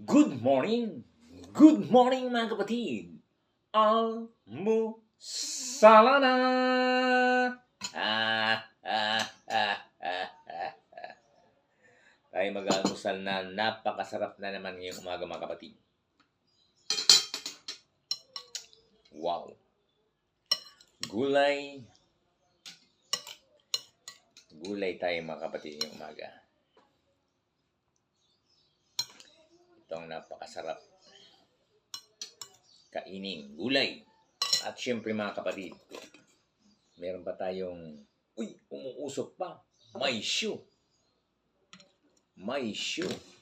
Good morning! Good morning mga kapatid! Almusala na! Tayo mag-almusal na, napakasarap na naman ngayong umaga mga kapatid. Wow! Gulay tayo mga kapatid ngayong umaga. Ito ang napakasarap kaining gulay. At syempre mga kapatid, meron pa tayong, umuusok pa. May shoe.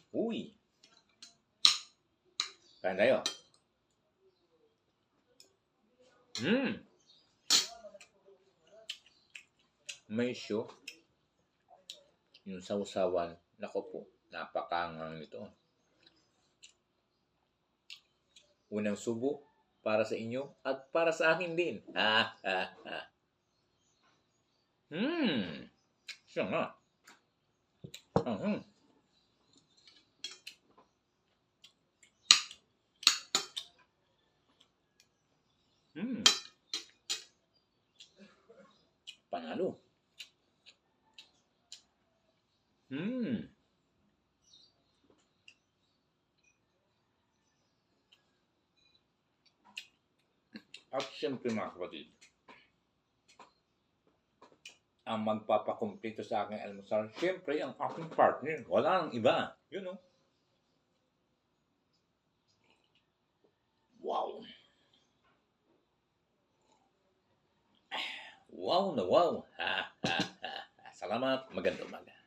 Uy. Kain tayo. May shoe. Yung sausawan. Nako po, napakangang ito. Unang subo para sa inyo at para sa akin din. Siya nga. Panalo. At siyempre mga kapatid, ang magpapakumpleto sa aking almusal, siyempre ang aking partner. Wala nang iba. You know. Wow. Wow na wow. Salamat. Magandang umaga.